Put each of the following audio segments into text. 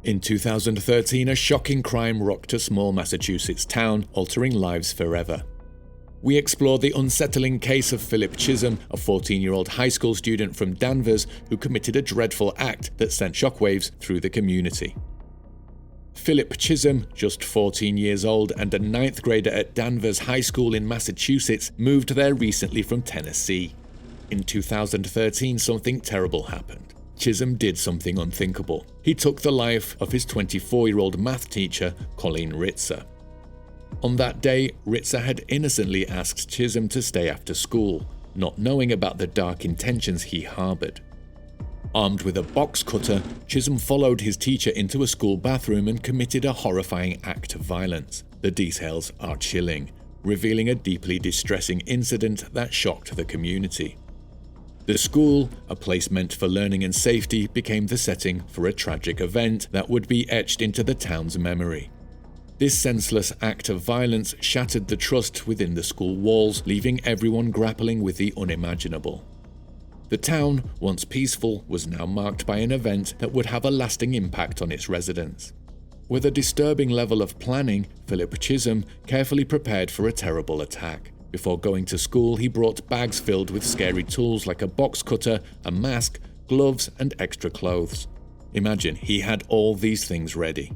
In 2013, a shocking crime rocked a small Massachusetts town, altering lives forever. We explore the unsettling case of Philip Chisum, a 14-year-old high school student from Danvers who committed a dreadful act that sent shockwaves through the community. Philip Chisum, just 14 years old and a 9th grader at Danvers High School in Massachusetts, moved there recently from Tennessee. In 2013, something terrible happened. Chisum did something unthinkable. He took the life of his 24-year-old math teacher, Colleen Ritzer. On that day, Ritzer had innocently asked Chisum to stay after school, not knowing about the dark intentions he harbored. Armed with a box cutter, Chisum followed his teacher into a school bathroom and committed a horrifying act of violence. The details are chilling, revealing a deeply distressing incident that shocked the community. The school, a place meant for learning and safety, became the setting for a tragic event that would be etched into the town's memory. This senseless act of violence shattered the trust within the school walls, leaving everyone grappling with the unimaginable. The town, once peaceful, was now marked by an event that would have a lasting impact on its residents. With a disturbing level of planning, Philip Chisum carefully prepared for a terrible attack. Before going to school, he brought bags filled with scary tools like a box cutter, a mask, gloves, and extra clothes. Imagine, he had all these things ready.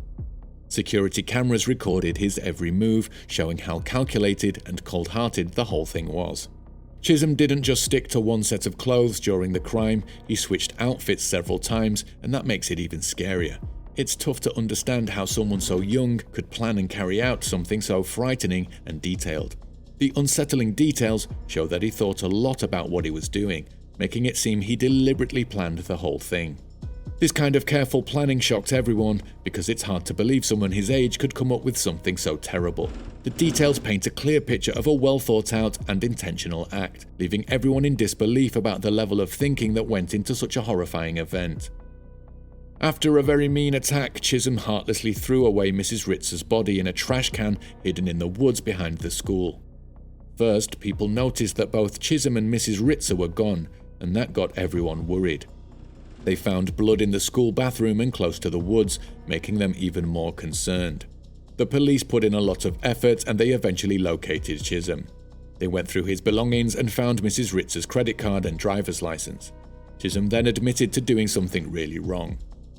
Security cameras recorded his every move, showing how calculated and cold-hearted the whole thing was. Chisum didn't just stick to one set of clothes during the crime, he switched outfits several times, and that makes it even scarier. It's tough to understand how someone so young could plan and carry out something so frightening and detailed. The unsettling details show that he thought a lot about what he was doing, making it seem he deliberately planned the whole thing. This kind of careful planning shocked everyone because it's hard to believe someone his age could come up with something so terrible. The details paint a clear picture of a well-thought-out and intentional act, leaving everyone in disbelief about the level of thinking that went into such a horrifying event. After a very mean attack, Chisum heartlessly threw away Mrs. Ritzer's body in a trash can hidden in the woods behind the school. First, people noticed that both Chisum and Mrs. Ritzer were gone, and that got everyone worried. They found blood in the school bathroom and close to the woods, making them even more concerned. The police put in a lot of effort and they eventually located Chisum. They went through his belongings and found Mrs. Ritzer's credit card and driver's license. Chisum then admitted to doing something really wrong.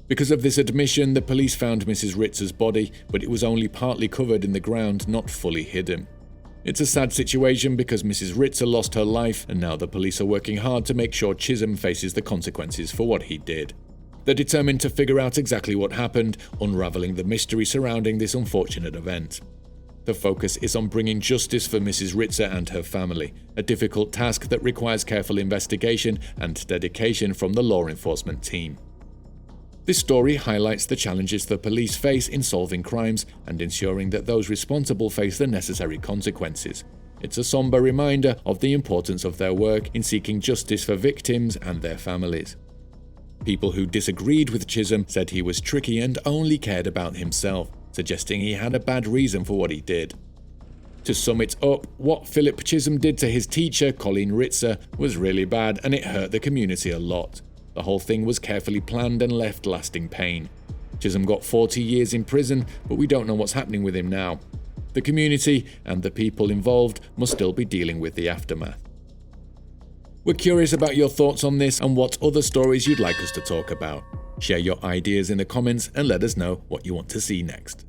Because of this admission, the police found Mrs. Ritzer's body, but it was only partly covered in the ground, not fully hidden. It's a sad situation because Mrs. Ritzer lost her life, and now the police are working hard to make sure Chisum faces the consequences for what he did. They're determined to figure out exactly what happened, unraveling the mystery surrounding this unfortunate event. The focus is on bringing justice for Mrs. Ritzer and her family, a difficult task that requires careful investigation and dedication from the law enforcement team. This story highlights the challenges the police face in solving crimes and ensuring that those responsible face the necessary consequences. It's a somber reminder of the importance of their work in seeking justice for victims and their families. People who disagreed with Chisum said he was tricky and only cared about himself, suggesting he had a bad reason for what he did. To sum it up, what Philip Chisum did to his teacher, Colleen Ritzer, was really bad and it hurt the community a lot. The whole thing was carefully planned and left lasting pain. Chisum got 40 years in prison, but we don't know what's happening with him now. The community and the people involved must still be dealing with the aftermath. We're curious about your thoughts on this and what other stories you'd like us to talk about. Share your ideas in the comments and let us know what you want to see next.